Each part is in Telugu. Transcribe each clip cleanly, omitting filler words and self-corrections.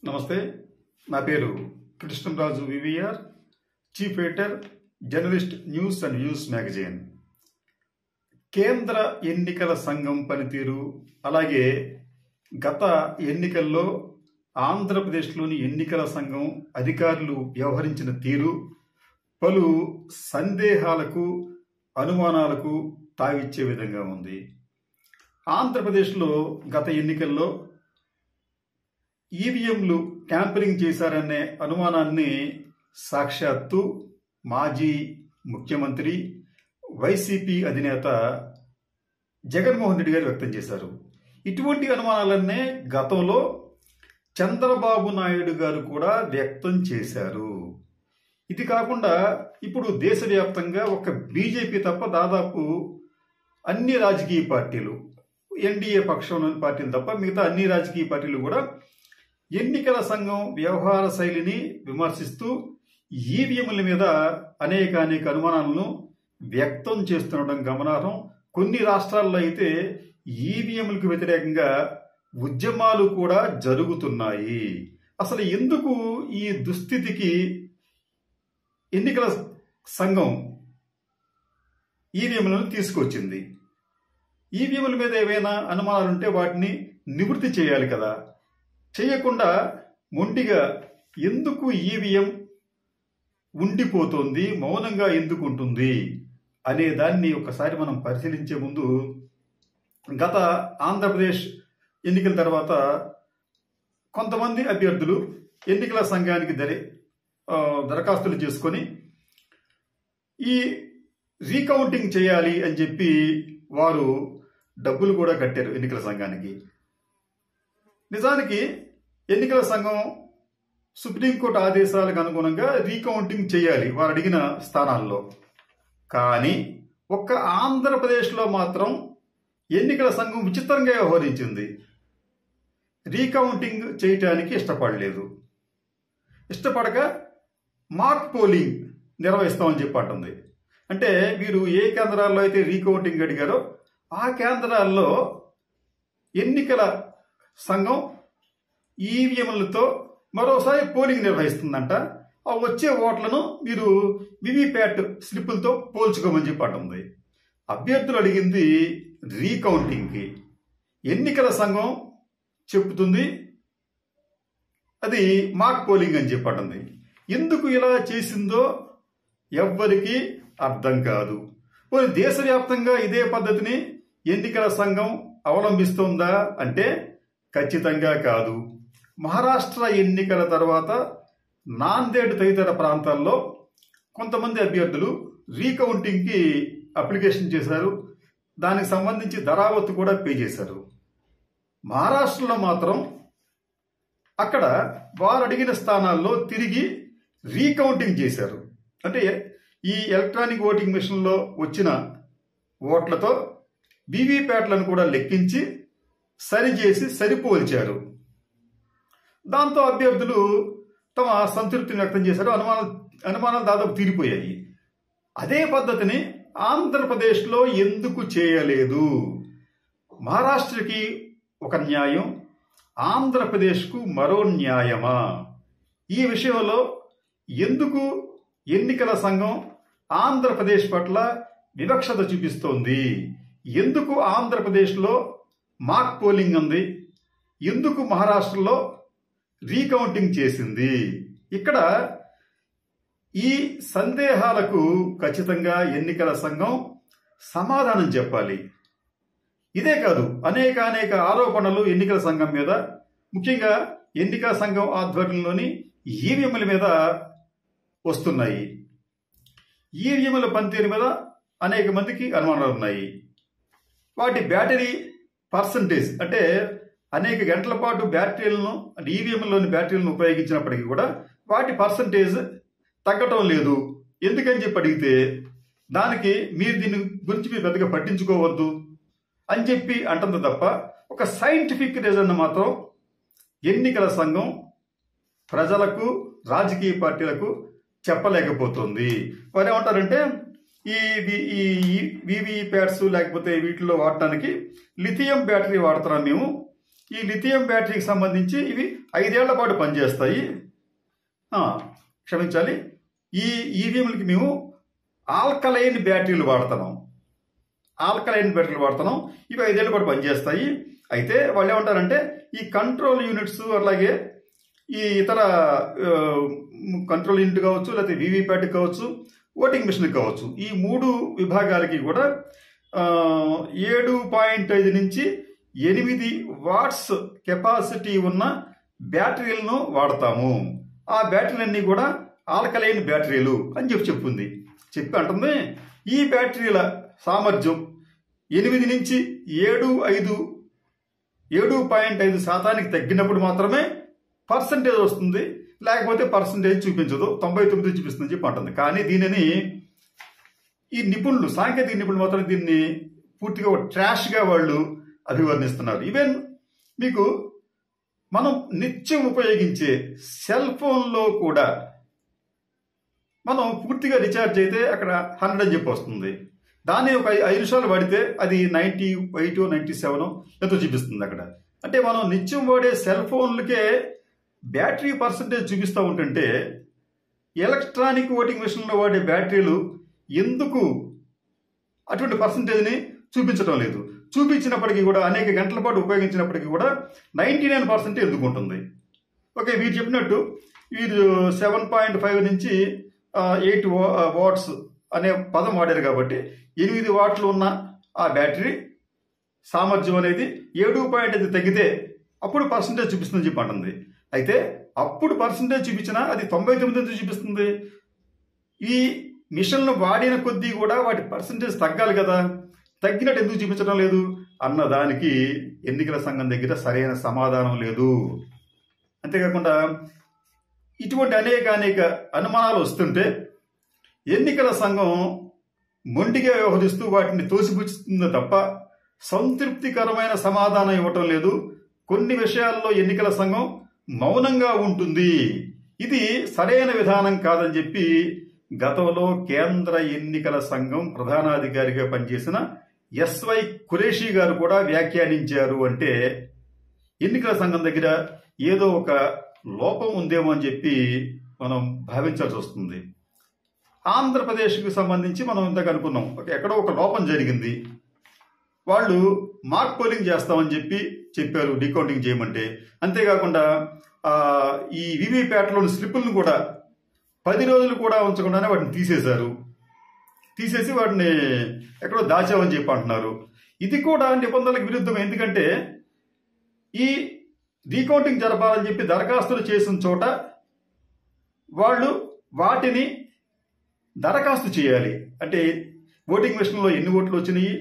నమస్తే, నా పేరు Krishnaraju VVR, chief editor, journalist, news and views magazine. కేంద్ర ఎన్నికల సంఘం పనితీరు, అలాగే గత ఎన్నికల్లో ఆంధ్రప్రదేశ్లోని ఎన్నికల సంఘం అధికారులు వ్యవహరించిన తీరు పలు సందేహాలకు, అనుమానాలకు తావిచ్చే విధంగా ఉంది. ఆంధ్రప్రదేశ్లో గత ఎన్నికల్లో ఈవీఎంలు ట్యాంపరింగ్ చేశారనే అనుమానాన్ని సాక్షాత్తు మాజీ ముఖ్యమంత్రి, వైసీపీ అధినేత జగన్మోహన్ రెడ్డి గారు వ్యక్తం చేశారు. ఇటువంటి అనుమానాలన్నే గతంలో చంద్రబాబు నాయుడు గారు కూడా వ్యక్తం చేశారు. ఇది కాకుండా ఇప్పుడు దేశవ్యాప్తంగా ఒక బీజేపీ తప్ప దాదాపు అన్ని రాజకీయ పార్టీలు, ఎన్డీఏ పక్షంలోని పార్టీలు తప్ప మిగతా అన్ని రాజకీయ పార్టీలు కూడా ఎన్నికల సంఘం వ్యవహార శైలిని విమర్శిస్తూ ఈవీఎంల మీద అనేక అనుమానాలను వ్యక్తం చేస్తుండడం గమనార్హం. కొన్ని రాష్ట్రాల్లో అయితే ఈవీఎంలకు వ్యతిరేకంగా ఉద్యమాలు కూడా జరుగుతున్నాయి. అసలు ఎందుకు ఈ దుస్థితికి ఎన్నికల సంఘం ఈవీఎంలను తీసుకొచ్చింది? ఈవీఎంల మీద ఏవైనా అనుమానాలుంటే వాటిని నివృత్తి చేయాలి కదా. చేయకుండా మొండిగా ఎందుకు ఈవీఎం ఉండిపోతుంది, మౌనంగా ఎందుకు ఉంటుంది అనే దాన్ని ఒకసారి మనం పరిశీలించే ముందు, గత ఆంధ్రప్రదేశ్ ఎన్నికల తర్వాత కొంతమంది అభ్యర్థులు ఎన్నికల సంఘానికి దరఖాస్తులు చేసుకొని ఈ రీకౌంటింగ్ చేయాలి అని చెప్పి వారు డబ్బులు కూడా కట్టారు ఎన్నికల సంఘానికి. నిజానికి ఎన్నికల సంఘం సుప్రీంకోర్టు ఆదేశాలకు అనుగుణంగా రీకౌంటింగ్ చేయాలి వారు అడిగిన స్థానాల్లో. కానీ ఒక్క ఆంధ్రప్రదేశ్లో మాత్రం ఎన్నికల సంఘం విచిత్రంగా వ్యవహరించింది. రీకౌంటింగ్ చేయటానికి ఇష్టపడలేదు. ఇష్టపడక మాక్ పోలింగ్ నిర్వహిస్తామని చెప్పి అంటుంది. అంటే వీరు ఏ కేంద్రాల్లో అయితే రీకౌంటింగ్ అడిగారో ఆ కేంద్రాల్లో ఎన్నికల సంఘం ఈవీఎంలతో మరోసారి పోలింగ్ నిర్వహిస్తుందంట. ఆ వచ్చే ఓట్లను మీరు వివిప్యాట్ స్లిప్పులతో పోల్చుకోమని చెప్పి అంటుంది. అభ్యర్థులు అడిగింది రీకౌంటింగ్కి, ఎన్నికల సంఘం చెప్తుంది అది మాక్ పోలింగ్ అని చెప్పి అంటుంది. ఎందుకు ఇలా చేసిందో ఎవ్వరికీ అర్థం కాదు. దేశవ్యాప్తంగా ఇదే పద్ధతిని ఎన్నికల సంఘం అవలంబిస్తుందా అంటే ఖచ్చితంగా కాదు. మహారాష్ట్ర ఎన్నికల తర్వాత నాందేడ్ తదితర ప్రాంతాల్లో కొంతమంది అభ్యర్థులు రీకౌంటింగ్కి అప్లికేషన్ చేశారు. దానికి సంబంధించి ధరావత్తు కూడా పే చేశారు. మహారాష్ట్రలో మాత్రం అక్కడ వారు అడిగిన స్థానాల్లో తిరిగి రీకౌంటింగ్ చేశారు. అంటే ఈ ఎలక్ట్రానిక్ ఓటింగ్ మిషన్లో వచ్చిన ఓట్లతో వీవీప్యాట్లను కూడా లెక్కించి సరిచేసి సరిపోల్చారు. దాంతో అభ్యర్థులు తమ సంతృప్తిని వ్యక్తం చేశారు. అనుమానాలు దాదాపు తీరిపోయాయి. అదే పద్ధతిని ఆంధ్రప్రదేశ్లో ఎందుకు చేయలేదు? మహారాష్ట్రకి ఒక న్యాయం, ఆంధ్రప్రదేశ్కు మరో న్యాయమా? ఈ విషయంలో ఎందుకు ఎన్నికల సంఘం ఆంధ్రప్రదేశ్ పట్ల వివక్షత చూపిస్తోంది? ఎందుకు ఆంధ్రప్రదేశ్లో మాక్ పోలింగ్ ఉంది, ఎందుకు మహారాష్ట్రలో రీకౌంటింగ్ చేసింది? ఇక్కడ ఈ సందేహాలకు ఖచ్చితంగా ఎన్నికల సంఘం సమాధానం చెప్పాలి. ఇదే కాదు, అనేక ఆరోపణలు ఎన్నికల సంఘం మీద, ముఖ్యంగా ఎన్నికల సంఘం ఆధ్వర్యంలోని ఈవీఎంల మీద వస్తున్నాయి. ఈవీఎంల పనితీరు మీద అనేక మందికి అనుమానాలు ఉన్నాయి. వాటి బ్యాటరీ పర్సంటేజ్, అంటే అనేక గంటల పాటు బ్యాటరీలను, ఈవీఎంలోని బ్యాటరీలను ఉపయోగించినప్పటికీ కూడా వాటి పర్సంటేజ్ తగ్గటం లేదు. ఎందుకని చెప్పి అడిగితే దానికి దీని గురించి మీరు పెద్దగా పట్టించుకోవద్దు అని చెప్పి అంటుంది తప్ప ఒక సైంటిఫిక్ రీజన్ మాత్రం ఎన్నికల సంఘం ప్రజలకు, రాజకీయ పార్టీలకు చెప్పలేకపోతుంది. వారు ఏమంటారంటే ఈ వీవీప్యాట్స్ లేకపోతే వీటిలో వాడటానికి లిథియం బ్యాటరీ వాడుతున్నాం మేము, ఈ లిథియం బ్యాటరీకి సంబంధించి ఇవి 5 ఏళ్ల పాటు పనిచేస్తాయి. క్షమించాలి, ఈ ఈవీఎంలకి మేము ఆల్కలైన్ బ్యాటరీలు వాడుతున్నాం. ఇవి 5 ఏళ్ల పాటు పనిచేస్తాయి. అయితే వాళ్ళు ఏమంటారంటే ఈ కంట్రోల్ యూనిట్స్, అలాగే ఈ ఇతర కంట్రోల్ యూనిట్ కావచ్చు, లేకపోతే వీవీప్యాట్ కావచ్చు, ఓటింగ్ మిషన్ కావచ్చు, ఈ 3 విభాగాలకి కూడా 7.5 నుంచి 8 వాట్స్ కెపాసిటీ ఉన్న బ్యాటరీలను వాడతాము. ఆ బ్యాటరీలన్నీ కూడా ఆల్కలైన్ బ్యాటరీలు అని చెప్పి అంటుంది. ఈ బ్యాటరీల సామర్థ్యం 8 నుంచి 7.5% తగ్గినప్పుడు మాత్రమే పర్సంటేజ్ వస్తుంది, లేకపోతే పర్సంటేజ్ చూపించదు, 99 చూపిస్తుందని చెప్పి అంటుంది. కానీ దీనిని ఈ నిపుణులు, సాంకేతిక నిపుణులు మాత్రం దీన్ని పూర్తిగా ట్రాష్గా వాళ్ళు అభివర్ణిస్తున్నారు. ఈవెన్ మీకు మనం నిత్యం ఉపయోగించే సెల్ ఫోన్లో కూడా మనం పూర్తిగా రీఛార్జ్ అయితే అక్కడ 100 అని చెప్పి వస్తుంది. దాన్ని ఒక 5 నిమిషాలు వాడితే అది 98, 97 ఎంతో చూపిస్తుంది అక్కడ. అంటే మనం నిత్యం వాడే సెల్ ఫోన్లకే బ్యాటరీ పర్సంటేజ్ చూపిస్తూ ఉంటుంటే ఎలక్ట్రానిక్ ఓటింగ్ మిషన్లో వాడే బ్యాటరీలు ఎందుకు అటువంటి పర్సంటేజ్ని చూపించడం లేదు? చూపించినప్పటికీ కూడా, అనేక గంటల పాటు ఉపయోగించినప్పటికీ కూడా 99% ఎందుకు ఉంటుంది? ఓకే, వీరు చెప్పినట్టు వీరు 7.5 నుంచి 8 వాట్స్ అనే పదం వాడారు కాబట్టి 8 వాట్లు ఉన్న ఆ బ్యాటరీ సామర్థ్యం అనేది 7.5 తగ్గితే అప్పుడు పర్సంటేజ్ చూపిస్తుందని చెప్పి అంటుంది. అయితే అప్పుడు పర్సంటేజ్ చూపించినా అది 99 చూపిస్తుంది. ఈ మిషన్లు వాడిన కొద్దీ కూడా వాటి పర్సంటేజ్ తగ్గాలి కదా, తగ్గినట్టు ఎందుకు చూపించడం లేదు అన్నదానికి ఎన్నికల సంఘం దగ్గర సరైన సమాధానం లేదు. అంతేకాకుండా ఇటువంటి అనేక అనుమానాలు వస్తుంటే ఎన్నికల సంఘం మొండిగా వ్యవహరిస్తూ వాటిని తోసిపుచ్చుతుందో తప్ప సంతృప్తికరమైన సమాధానం ఇవ్వటం లేదు. కొన్ని విషయాల్లో ఎన్నికల సంఘం మౌనంగా ఉంటుంది. ఇది సరైన విధానం కాదని చెప్పి గతంలో కేంద్ర ఎన్నికల సంఘం ప్రధానాధికారిగా పనిచేసిన ఎస్వై ఖురేషీ గారు కూడా వ్యాఖ్యానించారు. అంటే ఎన్నికల సంఘం దగ్గర ఏదో ఒక లోపం ఉందేమో అని చెప్పి మనం భావించాల్సి వస్తుంది. ఆంధ్రప్రదేశ్కి సంబంధించి మనం ఇంతకు అనుకున్నాం, ఎక్కడో ఒక లోపం జరిగింది, వాళ్ళు మాక్ పోలింగ్ చేస్తామని చెప్పారు డీకౌంటింగ్ చేయమంటే. అంతేకాకుండా ఈ వీవీప్యాట్లోని స్లిప్పులను కూడా 10 రోజులు కూడా ఉంచకుండానే వాటిని తీసేసి వాటిని ఎక్కడో దాచామని చెప్పి అంటున్నారు. ఇది కూడా నిబంధనలకు విరుద్ధం. ఎందుకంటే ఈ డీకౌంటింగ్ జరపాలని చెప్పి దరఖాస్తులు చేసిన చోట వాళ్ళు వాటిని దరఖాస్తు చేయాలి. అంటే ఓటింగ్ మిషన్లో ఎన్ని ఓట్లు వచ్చినాయి,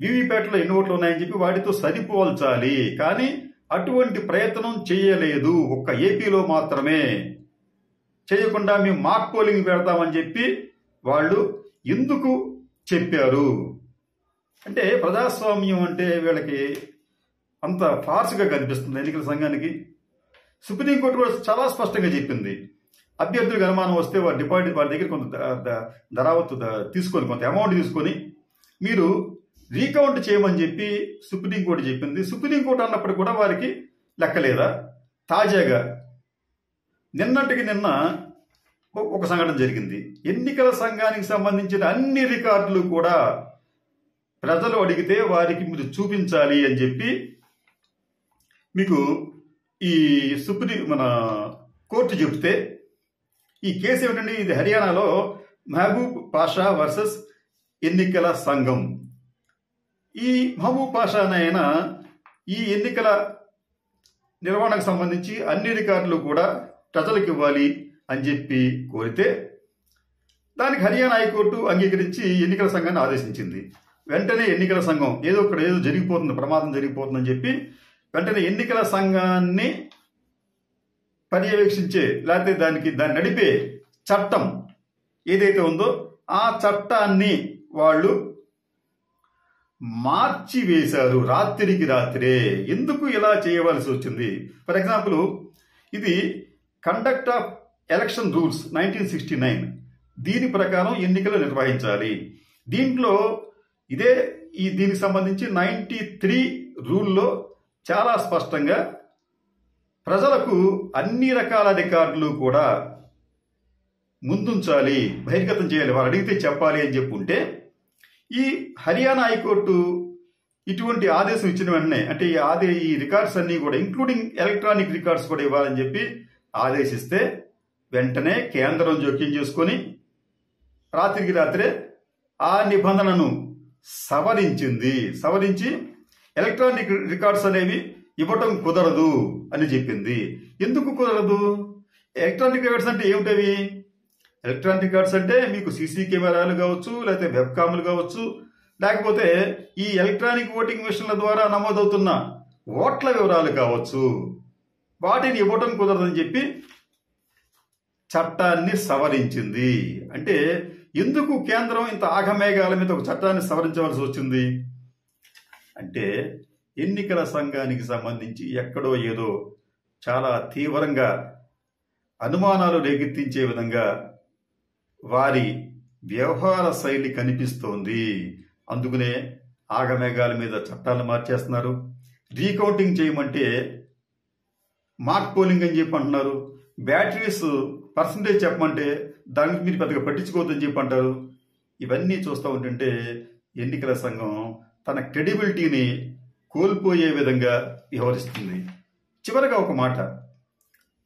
వీవీప్యాట్లో ఎన్ని ఓట్లు ఉన్నాయని చెప్పి వాటితో సరిపోల్చాలి. కానీ అటువంటి ప్రయత్నం చేయలేదు. ఒక్క ఏపీలో మాత్రమే చేయకుండా మేము మాక్ పోలింగ్ పెడతామని చెప్పి వాళ్ళు ఎందుకు చెప్పారు? అంటే ప్రజాస్వామ్యం అంటే వీళ్ళకి అంత ఫార్స్గా కనిపిస్తుంది ఎన్నికల సంఘానికి. సుప్రీంకోర్టు కూడా చాలా స్పష్టంగా చెప్పింది, అభ్యర్థులకు అనుమానం వస్తే వారి దగ్గర కొంత ధరావత్తు తీసుకొని, కొంత అమౌంట్ తీసుకొని మీరు రీకౌంట్ చేయమని చెప్పి సుప్రీంకోర్టు చెప్పింది. సుప్రీంకోర్టు అన్నప్పుడు కూడా వారికి లెక్కలేదా? తాజాగా నిన్నటికి నిన్న ఒక సంఘటన జరిగింది. ఎన్నికల సంఘానికి సంబంధించిన అన్ని రికార్డులు కూడా ప్రజలు అడిగితే వారికి మీరు చూపించాలి అని చెప్పి మీకు ఈ మన కోర్టు చెప్తే, ఈ కేసు ఏమిటండి? ఇది హర్యానాలో మహబూబ్ పాషా వర్సెస్ ఎన్నికల సంఘం. ఈ మహబూబ్ పాషా ఆయన ఈ ఎన్నికల నిర్వహణకు సంబంధించి అన్ని రికార్డులు కూడా ప్రజలకు ఇవ్వాలి అని చెప్పి కోరితే దానికి హర్యానా హైకోర్టు అంగీకరించి ఎన్నికల సంఘాన్ని ఆదేశించింది. వెంటనే ఎన్నికల సంఘం ఏదో జరిగిపోతుంది, ప్రమాదం జరిగిపోతుందని చెప్పి వెంటనే ఎన్నికల సంఘాన్ని పర్యవేక్షించే, లేకపోతే దాన్ని నడిపే చట్టం ఏదైతే ఉందో ఆ చట్టాన్ని వాళ్ళు మార్చి వేశారు రాత్రికి రాత్రే. ఎందుకు ఇలా చేయవలసి వచ్చింది? ఫర్ ఎగ్జాంపుల్, ఇది కండక్ట్ ఆఫ్ ఎలక్షన్ రూల్స్ 1969, దీని ప్రకారం ఎన్నికలు నిర్వహించాలి. దీంట్లో దీనికి సంబంధించి 93 రూల్లో చాలా స్పష్టంగా ప్రజలకు అన్ని రకాల రికార్డులు కూడా ముందుంచాలి, బహిర్గతం చేయాలి, వారు అడిగితే చెప్పాలి అని చెప్పుంటే ఈ హర్యానా హైకోర్టు ఇటువంటి ఆదేశం ఇచ్చిన వెంటనే అంటే ఈ రికార్డ్స్ అన్ని కూడా ఇంక్లూడింగ్ ఎలక్ట్రానిక్ రికార్డ్స్ కూడా ఇవ్వాలని చెప్పి ఆదేశిస్తే వెంటనే కేంద్రం జోక్యం చేసుకొని రాత్రికి రాత్రే ఆ నిబంధనను సవరించి ఎలక్ట్రానిక్ రికార్డ్స్ అనేవి ఇవ్వటం కుదరదు అని చెప్పింది. ఎందుకు కుదరదు? ఎలక్ట్రానిక్ రికార్డ్స్ అంటే ఏమిటవి? ఎలక్ట్రానిక్ రికార్డ్స్ అంటే మీకు సీసీ కెమెరాలు కావచ్చు, లేకపోతే వెబ్కామ్లు కావచ్చు, లేకపోతే ఈ ఎలక్ట్రానిక్ ఓటింగ్ మిషన్ల ద్వారా నమోదవుతున్న ఓట్ల వివరాలు కావచ్చు, వాటిని ఇవ్వటం కుదరదని చెప్పి చట్టాన్ని సవరించింది. అంటే ఎందుకు కేంద్రం ఇంత ఆగమేఘాల మీద ఒక చట్టాన్ని సవరించవలసి వచ్చింది అంటే ఎన్నికల సంఘానికి సంబంధించి ఎక్కడో ఏదో చాలా తీవ్రంగా అనుమానాలు రేకెత్తించే విధంగా వారి వ్యవహార శైలి కనిపిస్తోంది. అందుకనే ఆగమేఘాల మీద చట్టాలు మార్చేస్తున్నారు. రీకౌంటింగ్ చేయమంటే మాక్ పోలింగ్ అని చెప్పి అంటున్నారు. బ్యాటరీస్ పర్సంటేజ్ చెప్పమంటే దానికి మీరు పెద్దగా పట్టించుకోవద్దని చెప్పి అంటారు. ఇవన్నీ చూస్తూ ఉంటుంటే ఎన్నికల సంఘం తన క్రెడిబిలిటీని కోల్పోయే విధంగా వ్యవహరిస్తుంది. చివరగా ఒక మాట,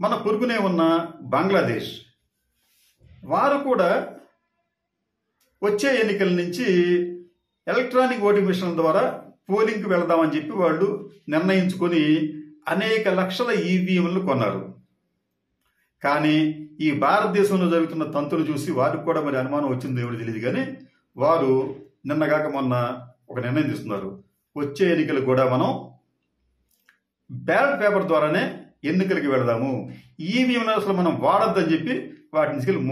మన పొరుగునే ఉన్న బంగ్లాదేశ్ వారు కూడా వచ్చే ఎన్నికల నుంచి ఎలక్ట్రానిక్ ఓటింగ్ మిషన్ల ద్వారా పోలింగ్కి వెళదామని చెప్పి వాళ్ళు నిర్ణయించుకొని అనేక లక్షల ఈవీఎంలు కొన్నారు. కానీ ఈ భారతదేశంలో జరుగుతున్న తంతులు చూసి వారికి కూడా మరి అనుమానం వచ్చింది ఎవరు తెలియదు. కానీ వారు నిన్నగాక మొన్న ఒక నిర్ణయం తీసుకున్నారు. వచ్చే ఎన్నికలు కూడా మనం బ్యాలెట్ పేపర్ ద్వారానే ఎన్నికలకి వెళదాము, ఈవీఎంలు అసలు మనం వాడద్దని చెప్పి వాటిని తీసుకెళ్ళి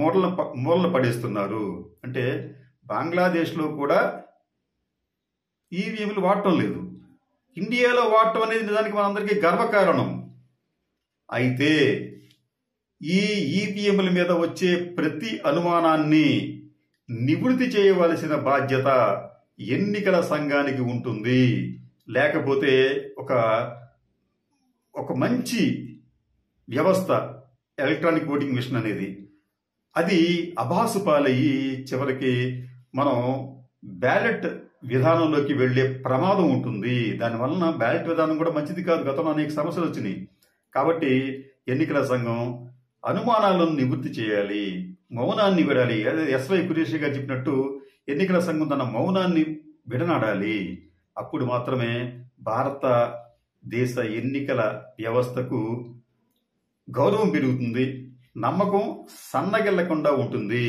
మూలన పడేస్తున్నారు. అంటే బంగ్లాదేశ్లో కూడా ఈవీఎంలు వాడటం లేదు. ఇండియాలో వాడటం అనేది నిజానికి మనందరికీ గర్వకారణం. అయితే ఈ ఈవీఎంల మీద వచ్చే ప్రతి అనుమానాన్ని నివృత్తి చేయవలసిన బాధ్యత ఎన్నికల సంఘానికి ఉంటుంది. లేకపోతే ఒక మంచి వ్యవస్థ ఎలక్ట్రానిక్ ఓటింగ్ మిషన్ అనేది అది అభాసుపాలయ్యి చివరికి మనం బ్యాలెట్ విధానంలోకి వెళ్లే ప్రమాదం ఉంటుంది. దానివలన బ్యాలెట్ విధానం కూడా మంచిది కాదు. గతంలో అనేక సమస్యలు వచ్చినాయి. కాబట్టి ఎన్నికల సంఘం అనుమానాలను నివృత్తి చేయాలి, మౌనాన్ని విడాలి. అదే ఎస్వై కురేషి గారు చెప్పినట్టు ఎన్నికల సంఘం తన మౌనాన్ని విడనాడాలి. అప్పుడు మాత్రమే భారతదేశ ఎన్నికల వ్యవస్థకు గౌరవం పెరుగుతుంది, నమ్మకం సన్నగిల్లకుండా ఉంటుంది.